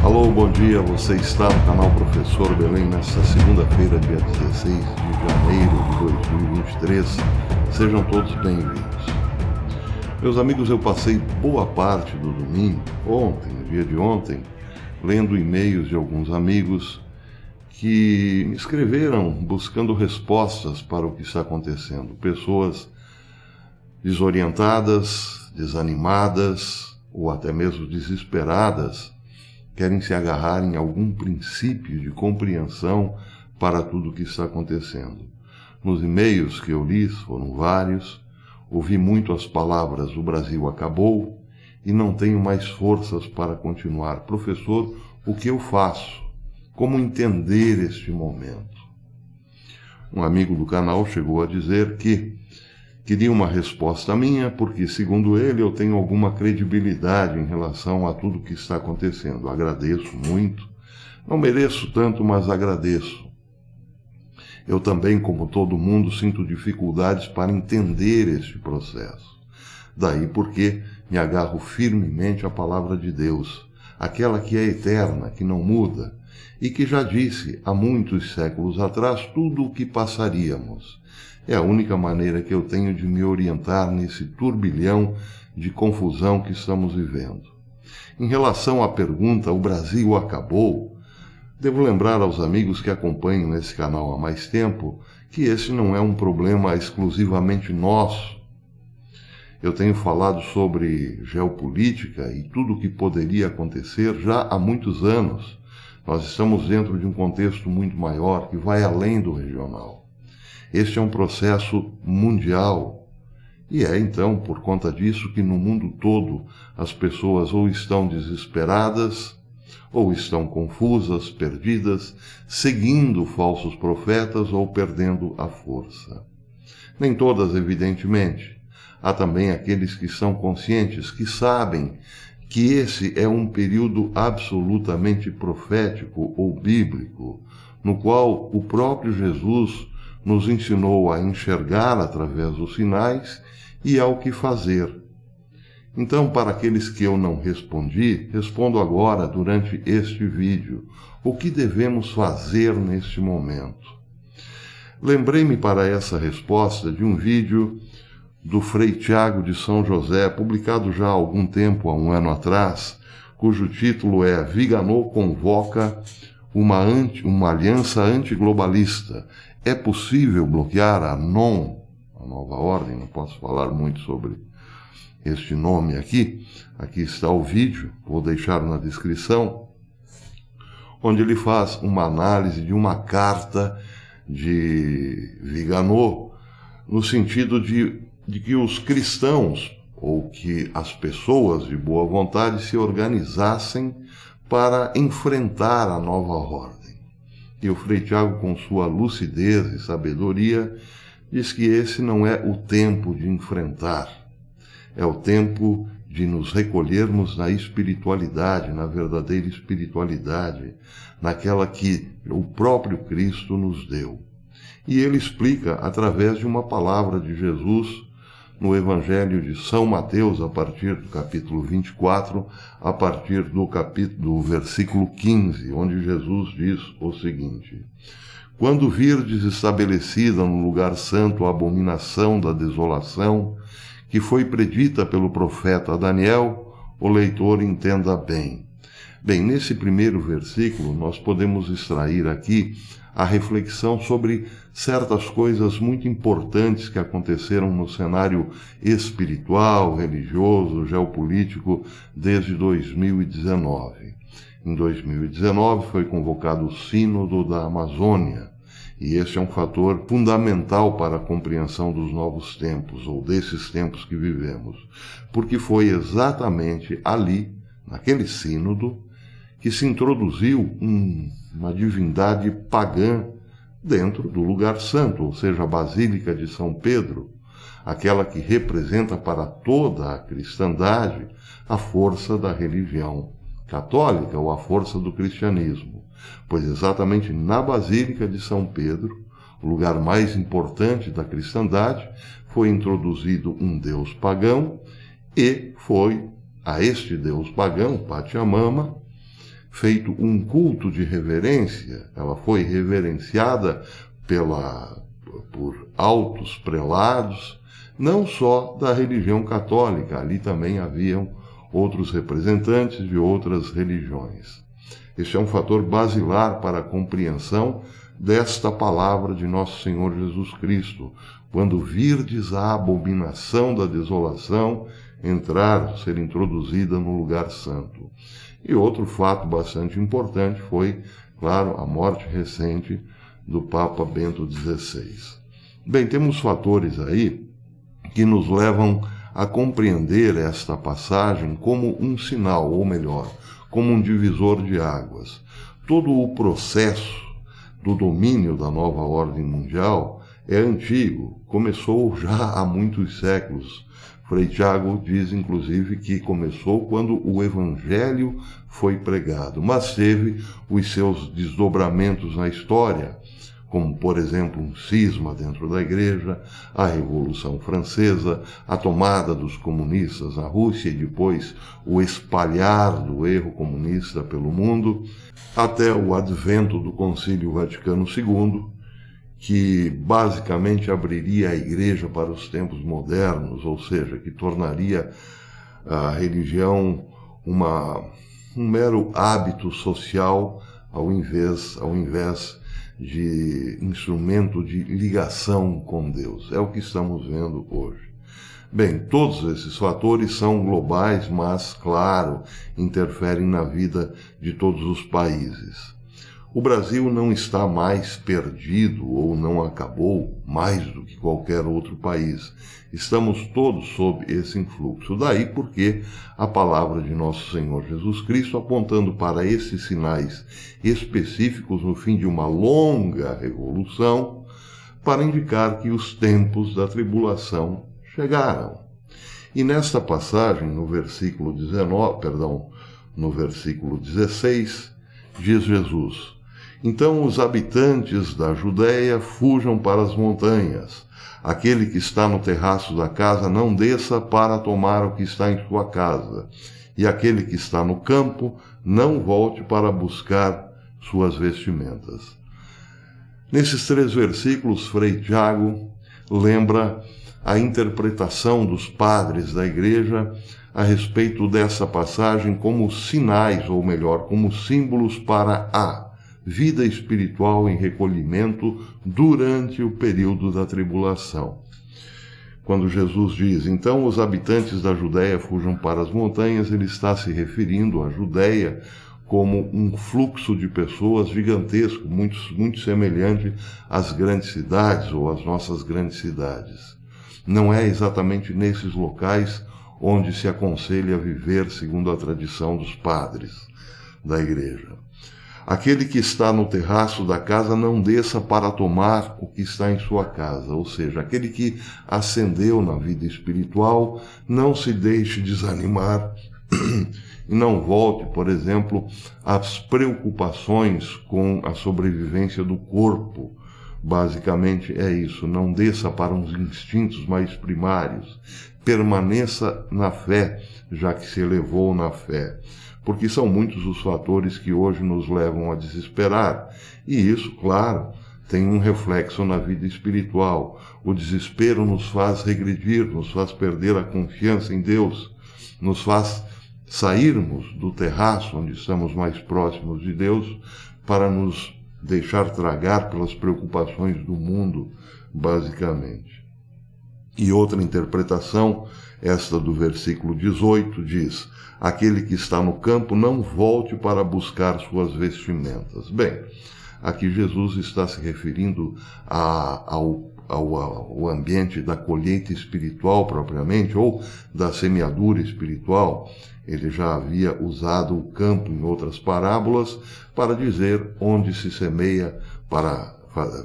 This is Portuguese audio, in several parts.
Alô, bom dia, você está no canal Professor Belém nesta segunda-feira, dia 16 de janeiro de 2023. Sejam todos bem-vindos. Meus amigos, eu passei boa parte do domingo, no dia de ontem, lendo e-mails de alguns amigos que me escreveram buscando respostas para o que está acontecendo. Pessoas desorientadas, desanimadas ou até mesmo desesperadas, querem se agarrar em algum princípio de compreensão para tudo o que está acontecendo. Nos e-mails que eu li, foram vários, ouvi muito as palavras "o Brasil acabou" e "não tenho mais forças para continuar". Professor, o que eu faço? Como entender este momento? Um amigo do canal chegou a dizer que queria uma resposta minha, porque, segundo ele, eu tenho alguma credibilidade em relação a tudo o que está acontecendo. Agradeço muito. Não mereço tanto, mas agradeço. Eu também, como todo mundo, sinto dificuldades para entender este processo. Daí porque me agarro firmemente à palavra de Deus, aquela que é eterna, que não muda, e que já disse há muitos séculos atrás tudo o que passaríamos. É a única maneira que eu tenho de me orientar nesse turbilhão de confusão que estamos vivendo. Em relação à pergunta "o Brasil acabou?", devo lembrar aos amigos que acompanham esse canal há mais tempo que esse não é um problema exclusivamente nosso. Eu tenho falado sobre geopolítica e tudo o que poderia acontecer já há muitos anos. Nós estamos dentro de um contexto muito maior que vai além do regional. Este é um processo mundial e é, então, por conta disso que no mundo todo as pessoas ou estão desesperadas, ou estão confusas, perdidas, seguindo falsos profetas ou perdendo a força. Nem todas, evidentemente. Há também aqueles que são conscientes, que sabem que esse é um período absolutamente profético ou bíblico, no qual o próprio Jesus nos ensinou a enxergar através dos sinais e ao que fazer. Então, para aqueles que eu não respondi, respondo agora durante este vídeo. O que devemos fazer neste momento? Lembrei-me para essa resposta de um vídeo do Frei Tiago de São José, publicado já há algum tempo, há um ano atrás, cujo título é "Viganò convoca uma aliança antiglobalista. É possível bloquear a nova ordem?". Não posso falar muito sobre este nome aqui. Aqui está o vídeo, vou deixar na descrição, onde ele faz uma análise de uma carta de Viganò, no sentido de que os cristãos, ou que as pessoas de boa vontade, se organizassem para enfrentar a nova ordem. E o Frei Tiago, com sua lucidez e sabedoria, diz que esse não é o tempo de enfrentar, é o tempo de nos recolhermos na espiritualidade, na verdadeira espiritualidade, naquela que o próprio Cristo nos deu. E ele explica através de uma palavra de Jesus no Evangelho de São Mateus, a partir do capítulo 24, a partir do versículo 15, onde Jesus diz o seguinte: "Quando virdes estabelecida no lugar santo a abominação da desolação, que foi predita pelo profeta Daniel, o leitor entenda bem." Bem, nesse primeiro versículo nós podemos extrair aqui a reflexão sobre certas coisas muito importantes que aconteceram no cenário espiritual, religioso, geopolítico desde 2019. Em 2019 foi convocado o Sínodo da Amazônia, e este é um fator fundamental para a compreensão dos novos tempos, ou desses tempos que vivemos, porque foi exatamente ali, naquele sínodo, que se introduziu uma divindade pagã dentro do lugar santo, ou seja, a Basílica de São Pedro, aquela que representa para toda a cristandade a força da religião católica ou a força do cristianismo. Pois exatamente na Basílica de São Pedro, o lugar mais importante da cristandade, foi introduzido um deus pagão e foi a este deus pagão, Pachamama, feito um culto de reverência, ela foi reverenciada por altos prelados, não só da religião católica, ali também haviam outros representantes de outras religiões. Este é um fator basilar para a compreensão desta palavra de nosso Senhor Jesus Cristo. Quando virdes a abominação da desolação ser introduzida no lugar santo. E outro fato bastante importante foi, claro, a morte recente do Papa Bento XVI. Bem, temos fatores aí que nos levam a compreender esta passagem como um sinal, ou melhor, como um divisor de águas. Todo o processo do domínio da nova ordem mundial é antigo, começou já há muitos séculos. Frei Tiago diz, inclusive, que começou quando o Evangelho foi pregado, mas teve os seus desdobramentos na história, como, por exemplo, um cisma dentro da Igreja, a Revolução Francesa, a tomada dos comunistas na Rússia e depois o espalhar do erro comunista pelo mundo, até o advento do Concílio Vaticano II, que basicamente abriria a Igreja para os tempos modernos, ou seja, que tornaria a religião um mero hábito social ao invés de instrumento de ligação com Deus. É o que estamos vendo hoje. Bem, todos esses fatores são globais, mas, claro, interferem na vida de todos os países. O Brasil não está mais perdido ou não acabou mais do que qualquer outro país. Estamos todos sob esse influxo. Daí porque a palavra de nosso Senhor Jesus Cristo, apontando para esses sinais específicos no fim de uma longa revolução, para indicar que os tempos da tribulação chegaram. E nesta passagem, no versículo 16, diz Jesus: então os habitantes da Judéia fujam para as montanhas. Aquele que está no terraço da casa não desça para tomar o que está em sua casa. E aquele que está no campo não volte para buscar suas vestimentas. Nesses 3 versículos, Frei Tiago lembra a interpretação dos padres da Igreja a respeito dessa passagem como sinais, ou melhor, como símbolos para a vida espiritual em recolhimento durante o período da tribulação. Quando Jesus diz, então os habitantes da Judéia fujam para as montanhas, ele está se referindo à Judéia como um fluxo de pessoas gigantesco, muito semelhante às grandes cidades ou às nossas grandes cidades. Não é exatamente nesses locais onde se aconselha a viver segundo a tradição dos padres da Igreja. Aquele que está no terraço da casa não desça para tomar o que está em sua casa, ou seja, aquele que ascendeu na vida espiritual, não se deixe desanimar e não volte, por exemplo, às preocupações com a sobrevivência do corpo. Basicamente é isso, não desça para uns instintos mais primários, permaneça na fé, já que se elevou na fé. Porque são muitos os fatores que hoje nos levam a desesperar. E isso, claro, tem um reflexo na vida espiritual. O desespero nos faz regredir, nos faz perder a confiança em Deus, nos faz sairmos do terraço onde estamos mais próximos de Deus para nos deixar tragar pelas preocupações do mundo, basicamente. E outra interpretação, esta do versículo 18, diz: aquele que está no campo não volte para buscar suas vestimentas. Bem, aqui Jesus está se referindo ao ambiente da colheita espiritual propriamente, ou da semeadura espiritual. Ele já havia usado o campo em outras parábolas para dizer onde se semeia,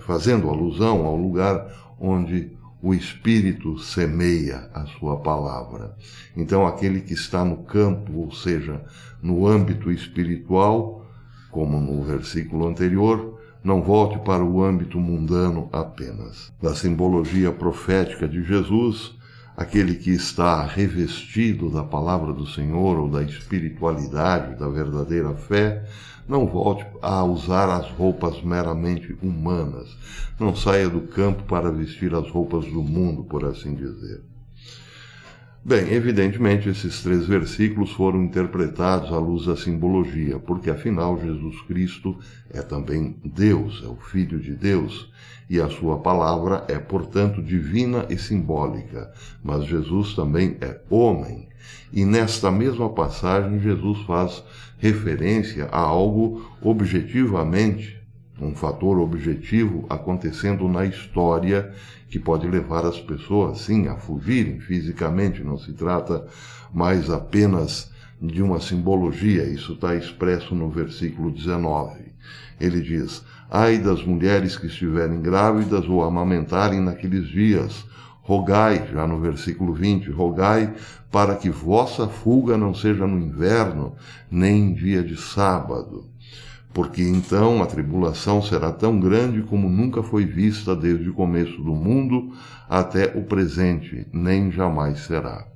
fazendo alusão ao lugar onde o Espírito semeia a sua palavra. Então, aquele que está no campo, ou seja, no âmbito espiritual, como no versículo anterior, não volte para o âmbito mundano apenas. Da simbologia profética de Jesus, aquele que está revestido da palavra do Senhor ou da espiritualidade, da verdadeira fé, não volte a usar as roupas meramente humanas. Não saia do campo para vestir as roupas do mundo, por assim dizer. Bem, evidentemente esses 3 versículos foram interpretados à luz da simbologia, porque afinal Jesus Cristo é também Deus, é o Filho de Deus, e a sua palavra é, portanto, divina e simbólica, mas Jesus também é homem. E nesta mesma passagem Jesus faz referência a algo objetivamente, um fator objetivo acontecendo na história que pode levar as pessoas, sim, a fugirem fisicamente. Não se trata mais apenas de uma simbologia. Isso está expresso no versículo 19. Ele diz: ai das mulheres que estiverem grávidas ou amamentarem naqueles dias. Rogai, já no versículo 20, rogai para que vossa fuga não seja no inverno, nem em dia de sábado. Porque então a tribulação será tão grande como nunca foi vista desde o começo do mundo até o presente, nem jamais será.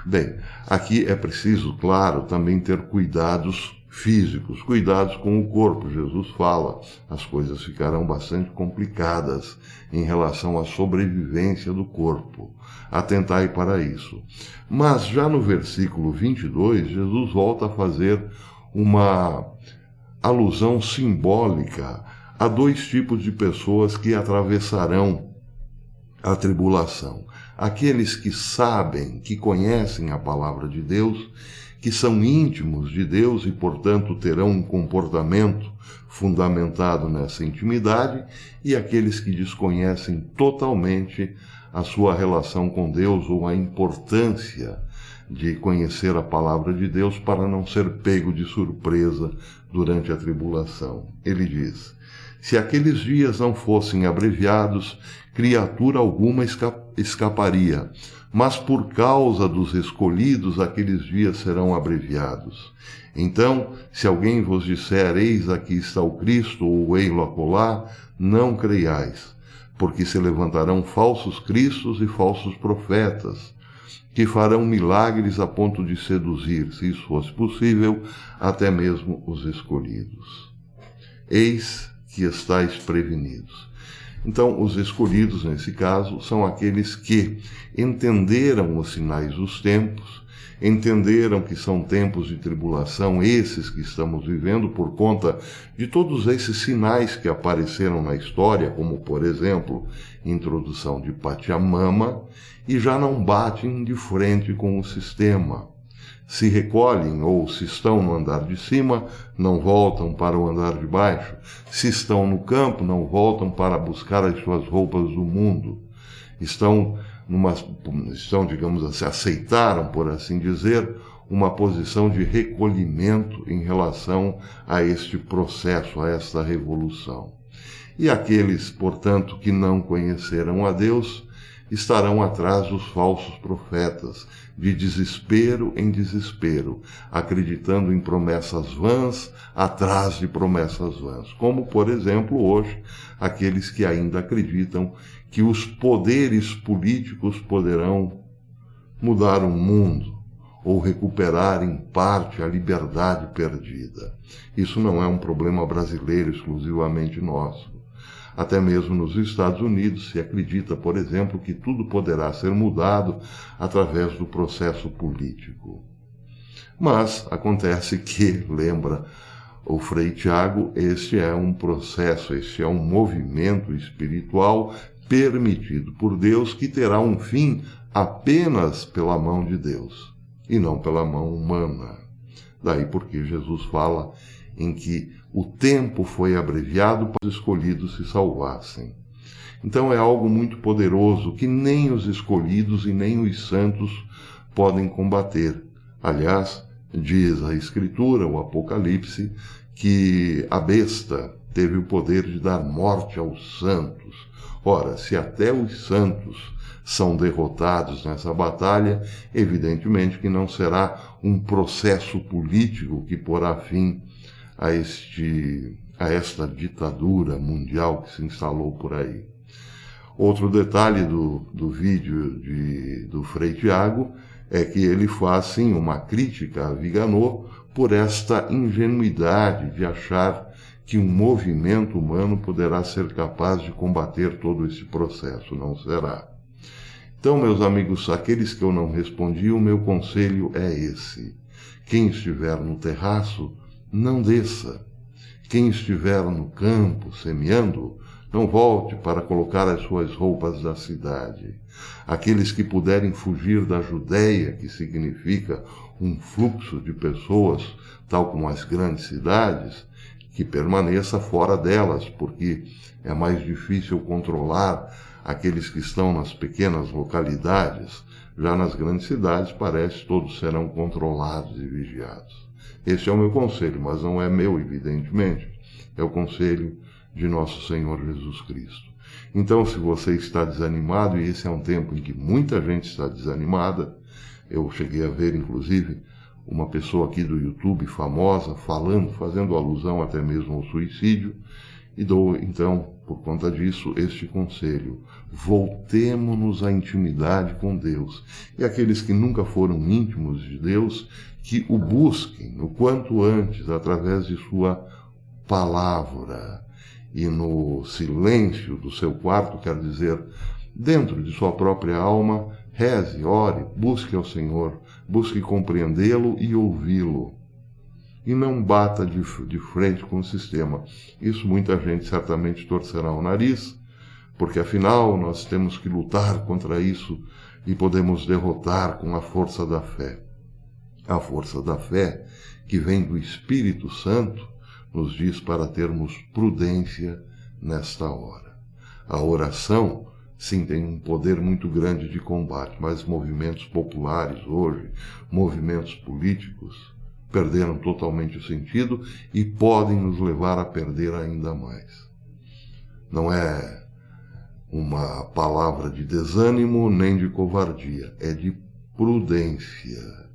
Bem, aqui é preciso, claro, também ter cuidados físicos, cuidados com o corpo. Jesus fala, as coisas ficarão bastante complicadas em relação à sobrevivência do corpo. Atentai para isso. Mas já no versículo 22, Jesus volta a fazer uma alusão simbólica a 2 tipos de pessoas que atravessarão a tribulação. Aqueles que sabem, que conhecem a palavra de Deus, que são íntimos de Deus e, portanto, terão um comportamento fundamentado nessa intimidade, e aqueles que desconhecem totalmente a sua relação com Deus ou a importância de conhecer a palavra de Deus para não ser pego de surpresa durante a tribulação. Ele diz: se aqueles dias não fossem abreviados, criatura alguma escaparia, mas por causa dos escolhidos aqueles dias serão abreviados. Então, se alguém vos disser, eis aqui está o Cristo, ou ei-lo acolá, não creiais, porque se levantarão falsos cristos e falsos profetas, que farão milagres a ponto de seduzir, se isso fosse possível, até mesmo os escolhidos. Eis que estáis prevenidos. Então, os escolhidos, nesse caso, são aqueles que entenderam os sinais dos tempos, entenderam que são tempos de tribulação, esses que estamos vivendo, por conta de todos esses sinais que apareceram na história, como, por exemplo, introdução de Pachamama, e já não batem de frente com o sistema. Se recolhem ou se estão no andar de cima, não voltam para o andar de baixo. Se estão no campo, não voltam para buscar as suas roupas do mundo. Estão, digamos assim, aceitaram, por assim dizer, uma posição de recolhimento em relação a este processo, a esta revolução. E aqueles, portanto, que não conheceram a Deus, estarão atrás dos falsos profetas, de desespero em desespero, acreditando em promessas vãs, atrás de promessas vãs. Como, por exemplo, hoje, aqueles que ainda acreditam que os poderes políticos poderão mudar o mundo ou recuperar em parte a liberdade perdida. Isso não é um problema brasileiro exclusivamente nosso. Até mesmo nos Estados Unidos se acredita, por exemplo, que tudo poderá ser mudado através do processo político. Mas acontece que, lembra o Frei Tiago, este é um processo, este é um movimento espiritual permitido por Deus que terá um fim apenas pela mão de Deus e não pela mão humana. Daí porque Jesus fala em que o tempo foi abreviado para os escolhidos se salvassem. Então é algo muito poderoso que nem os escolhidos e nem os santos podem combater. Aliás, diz a Escritura, o Apocalipse, que a besta teve o poder de dar morte aos santos. Ora, se até os santos são derrotados nessa batalha, evidentemente que não será um processo político que porá fim a esta ditadura mundial que se instalou por aí. Outro detalhe do vídeo do Frei Tiago é que ele faz, sim, uma crítica a Viganò por esta ingenuidade de achar que um movimento humano poderá ser capaz de combater todo esse processo. Não será. Então, meus amigos, aqueles que eu não respondi, o meu conselho é esse. Quem estiver no terraço, não desça. Quem estiver no campo, semeando, não volte para colocar as suas roupas da cidade. Aqueles que puderem fugir da Judéia, que significa um fluxo de pessoas, tal como as grandes cidades, que permaneça fora delas, porque é mais difícil controlar aqueles que estão nas pequenas localidades. Já nas grandes cidades, parece que todos serão controlados e vigiados. Esse é o meu conselho, mas não é meu, evidentemente. É o conselho de nosso Senhor Jesus Cristo. Então, se você está desanimado, e esse é um tempo em que muita gente está desanimada, eu cheguei a ver, inclusive, uma pessoa aqui do YouTube famosa fazendo alusão até mesmo ao suicídio, e dou, então, por conta disso, este conselho. Voltemo-nos à intimidade com Deus. E aqueles que nunca foram íntimos de Deus, que o busquem o quanto antes, através de sua palavra. E no silêncio do seu quarto, quer dizer, dentro de sua própria alma, reze, ore, busque ao Senhor, busque compreendê-lo e ouvi-lo. E não bata de frente com o sistema. Isso muita gente certamente torcerá o nariz, porque afinal nós temos que lutar contra isso e podemos derrotar com a força da fé. A força da fé, que vem do Espírito Santo, nos diz para termos prudência nesta hora. A oração, sim, tem um poder muito grande de combate, mas movimentos populares hoje, movimentos políticos, perderam totalmente o sentido e podem nos levar a perder ainda mais. Não é uma palavra de desânimo nem de covardia, é de prudência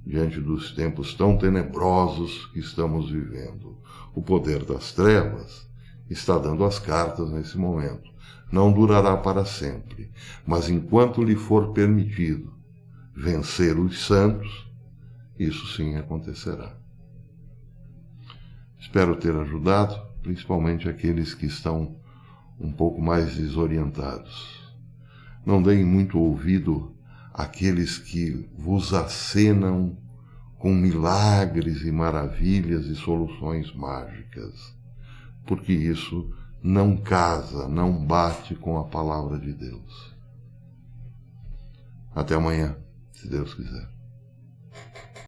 diante dos tempos tão tenebrosos que estamos vivendo. O poder das trevas está dando as cartas nesse momento. Não durará para sempre, mas enquanto lhe for permitido vencer os santos, isso sim acontecerá. Espero ter ajudado, principalmente aqueles que estão um pouco mais desorientados. Não deem muito ouvido àqueles que vos acenam com milagres e maravilhas e soluções mágicas, porque isso não casa, não bate com a palavra de Deus. Até amanhã, se Deus quiser.